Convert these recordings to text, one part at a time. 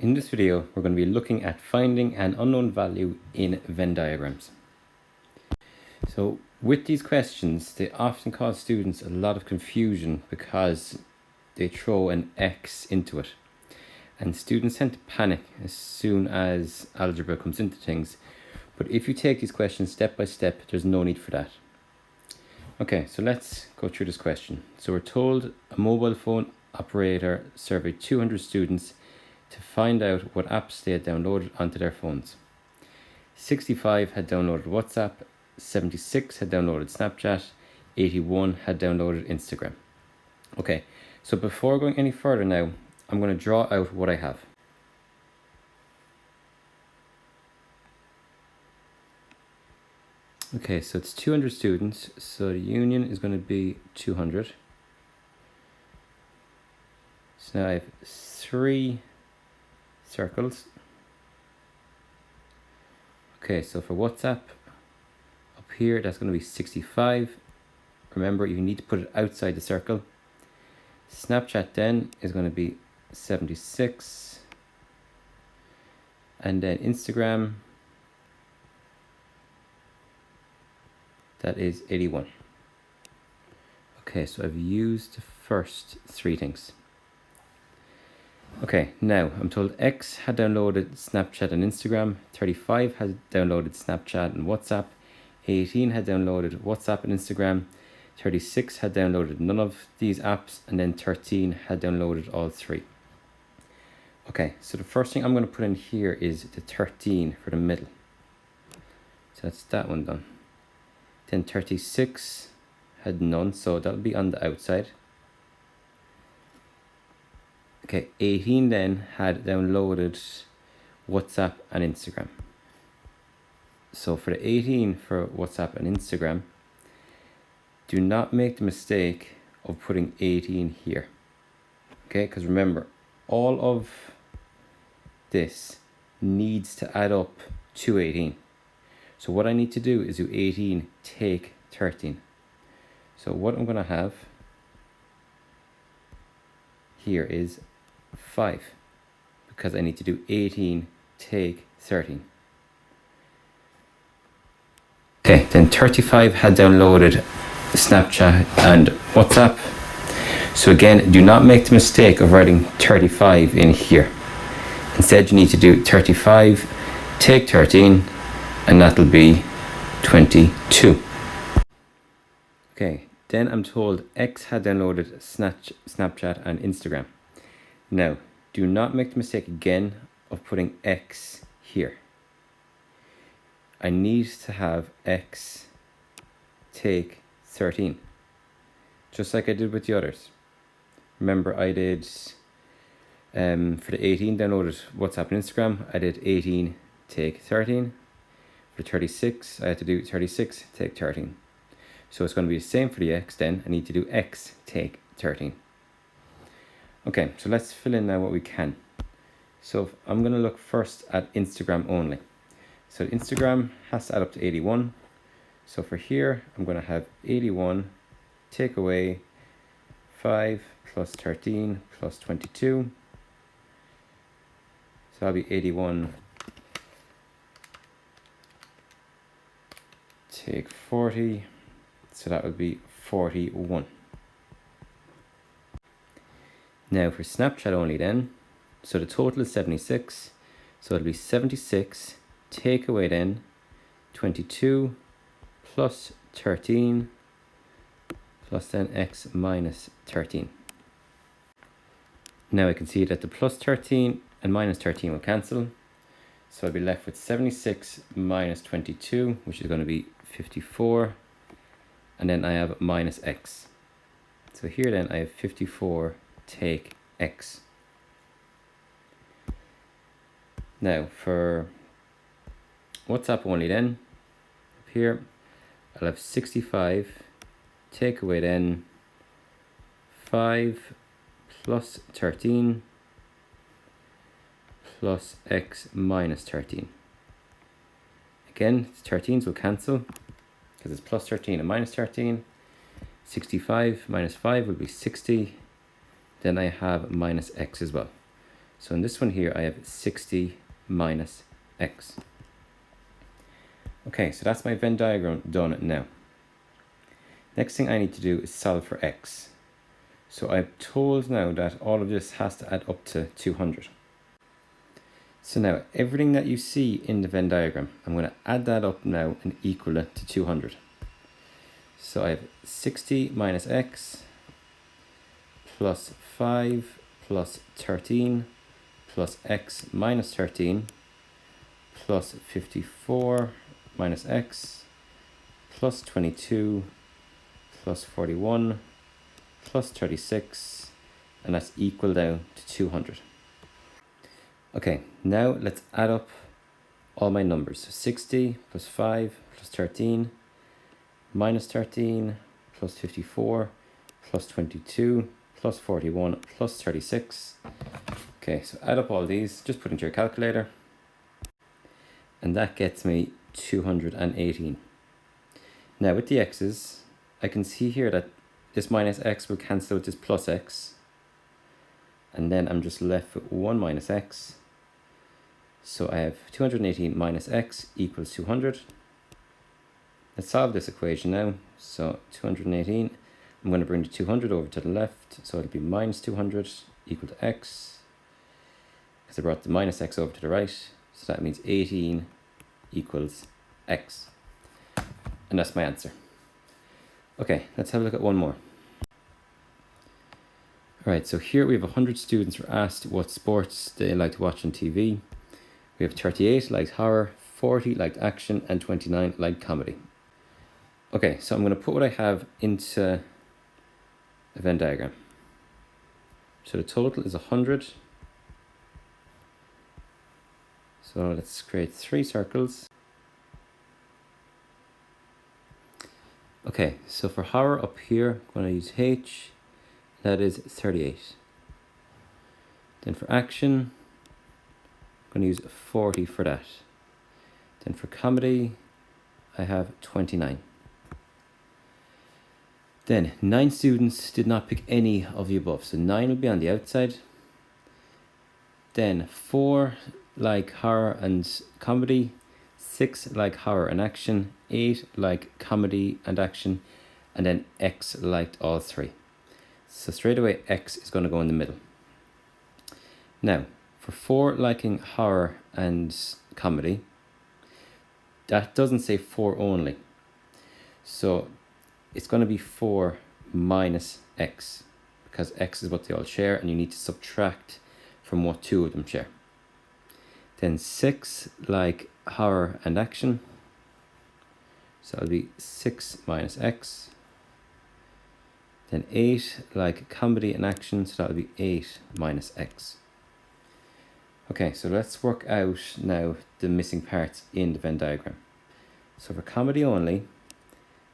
In this video, we're going to be looking at finding an unknown value in Venn diagrams. So with these questions, they often cause students a lot of confusion because they throw an X into it. And students tend to panic as soon as algebra comes into things. But if you take these questions step by step, there's no need for that. Okay, so let's go through this question. So we're told a mobile phone operator surveyed 200 students to find out what apps they had downloaded onto their phones. 65 had downloaded WhatsApp, 76 had downloaded Snapchat, 81 had downloaded Instagram. Okay, so before going any further now, I'm going to draw out what I have. Okay, so it's 200 students, so the union is going to be 200. So now I have 3 circles. Okay, so for WhatsApp, up here, that's going to be 65. Remember, you need to put it outside the circle. Snapchat then is going to be 76. And then Instagram, that is 81. Okay, so I've used the first 3 things. Okay, now I'm told X had downloaded Snapchat and Instagram, 35 had downloaded Snapchat and WhatsApp, 18 had downloaded WhatsApp and Instagram, 36 had downloaded none of these apps, and then 13 had downloaded all 3. Okay, so the first thing I'm going to put in here is the 13 for the middle. So that's that one done. Then 36 had none, so that'll be on the outside. Okay, 18 then had downloaded WhatsApp and Instagram. So for the 18 for WhatsApp and Instagram, do not make the mistake of putting 18 here. Okay, because remember, all of this needs to add up to 18. So what I need to do is do 18 take 13. So what I'm going to have here is 5, because I need to do 18 take 13. Okay, then 35 had downloaded Snapchat and WhatsApp. So again, do not make the mistake of writing 35 in here. Instead, you need to do 35 take 13, and that'll be 22. Okay, then I'm told X had downloaded Snapchat and Instagram. Now, do not make the mistake again of putting X here. I need to have X take 13, just like I did with the others. Remember, I did, for the 18 downloaded WhatsApp and Instagram, I did 18 take 13. For 36, I had to do 36 take 13. So it's going to be the same for the X then. I need to do X take 13. Okay, so let's fill in now what we can. So I'm going to look first at Instagram only. So Instagram has to add up to 81. So for here, I'm going to have 81 take away 5 plus 13 plus 22. So that'll be 81 take 40. So that would be 41. Now for Snapchat only then, so the total is 76, so it'll be 76 take away then 22 plus 13 plus then X minus 13. Now I can see that the plus 13 and minus 13 will cancel, so I'll be left with 76 minus 22, which is going to be 54, and then I have minus X. So here then I have 54 take X. Now for WhatsApp only then, up here I'll have 65 take away then 5 plus 13 plus X minus 13. Again, 13s will cancel because it's plus 13 and minus 13. 65 minus 5 will be 60. Then I have minus X as well. So in this one here, I have 60 minus x. Okay, so that's my Venn diagram done now. Next thing I need to do is solve for x. So I'm told now that all of this has to add up to 200. So now everything that you see in the Venn diagram, I'm going to add that up now and equal it to 200. So I have 60 minus x plus 5 plus 13 plus x minus 13 plus 54 minus x plus 22 plus 41 plus 36, and that's equal down to 200. Okay, now let's add up all my numbers. So 60 plus 5 plus 13 minus 13 plus 54 plus 22 plus 41 plus 36. Okay, so add up all these, just put into your calculator, and that gets me 218. Now with the x's, I can see here that this minus x will cancel with this plus x, and then I'm just left with 1 minus x. So I have 218 minus x equals 200. Let's solve this equation now. So 218, I'm going to bring the 200 over to the left, so it'll be minus 200 equal to x, because I brought the minus x over to the right, so that means 18 equals x. And that's my answer. Okay, let's have a look at one more. Alright, so here we have 100 students were asked what sports they like to watch on TV. We have 38 liked horror, 40 liked action, and 29 liked comedy. Okay, so I'm going to put what I have into a Venn diagram. So the total is 100. So let's create 3 circles. Okay, so for horror up here, I'm going to use H, that is 38. Then for action, I'm going to use 40 for that. Then for comedy, I have 29. Then 9 students did not pick any of the above, so 9 will be on the outside. Then 4 like horror and comedy, 6 like horror and action, 8 like comedy and action, and then X liked all 3. So straight away X is going to go in the middle. Now for 4 liking horror and comedy, that doesn't say 4 only, so it's going to be 4 minus X, because X is what they all share and you need to subtract from what 2 of them share. Then 6 like horror and action, so it'll be 6 minus X. Then 8 like comedy and action, so that'll be 8 minus X. Okay, so let's work out now the missing parts in the Venn diagram. So for comedy only,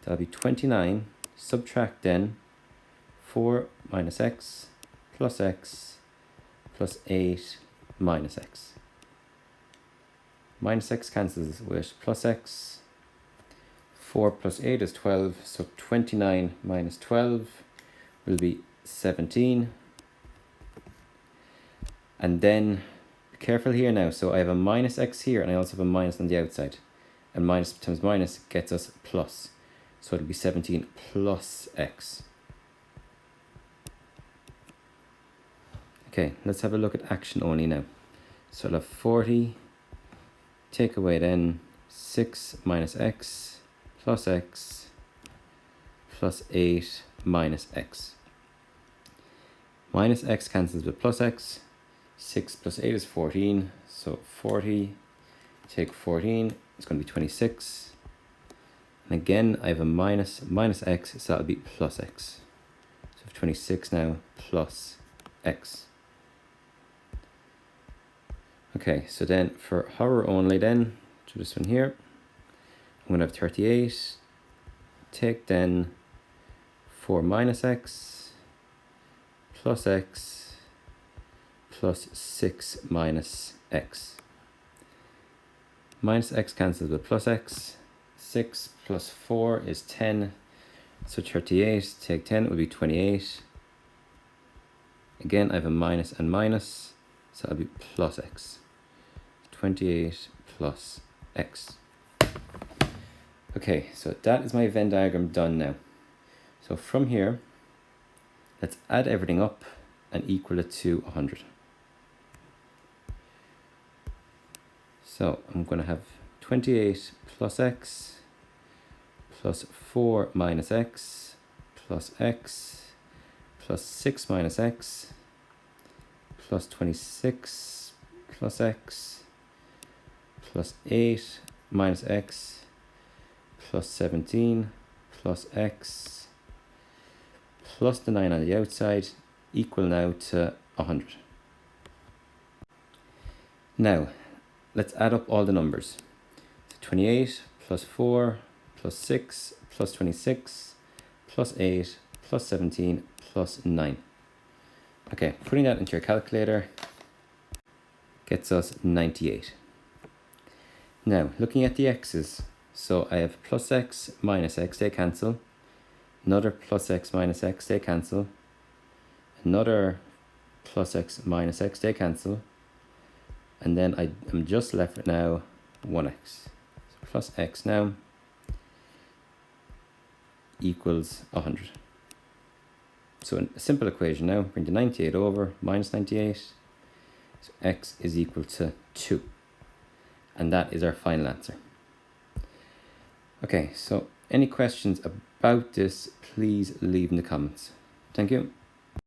that'll be 29, subtract then 4 minus X plus 8 minus X. Minus X cancels with plus X. 4 plus 8 is 12, so 29 minus 12 will be 17. And then, be careful here now, so I have a minus X here and I also have a minus on the outside. And minus times minus gets us plus. So it'll be 17 plus X. Okay, let's have a look at action only now. So I'll have 40, take away then 6 minus X plus 8 minus X. Minus X cancels with plus X. 6 plus 8 is 14, so 40, take 14, it's going to be 26. And again, I have a minus X, so that'll be plus X. So 26 now plus X. Okay, so then for horror only then, to this one here, I'm going to have 38, take then 4 minus X plus 6 minus X. Minus X cancels with plus X. 6 plus 4 is 10, so 38, take 10 would be 28. Again, I have a minus and minus, So that'll be plus x. 28 plus x. Okay, so that is my Venn diagram done now. So from here, let's add everything up and equal it to 100. So I'm going to have 28 plus x plus 4 minus x plus 6 minus x plus 26 plus x plus 8 minus x plus 17 plus x plus the 9 on the outside equal now to 100. Now let's add up all the numbers. So 28 plus 4 plus 6 plus 26 plus 8 plus 17 plus 9. Okay, putting that into your calculator gets us 98. Now, looking at the x's, so I have plus x minus x, they cancel. Another plus x minus x, they cancel. Another plus x minus x, they cancel. And then I'm just left with now 1x. So plus x now equals 100. So a simple equation now, bring the 98 over, minus 98. So x is equal to 2. And that is our final answer. Okay, so any questions about this, please leave in the comments. Thank you.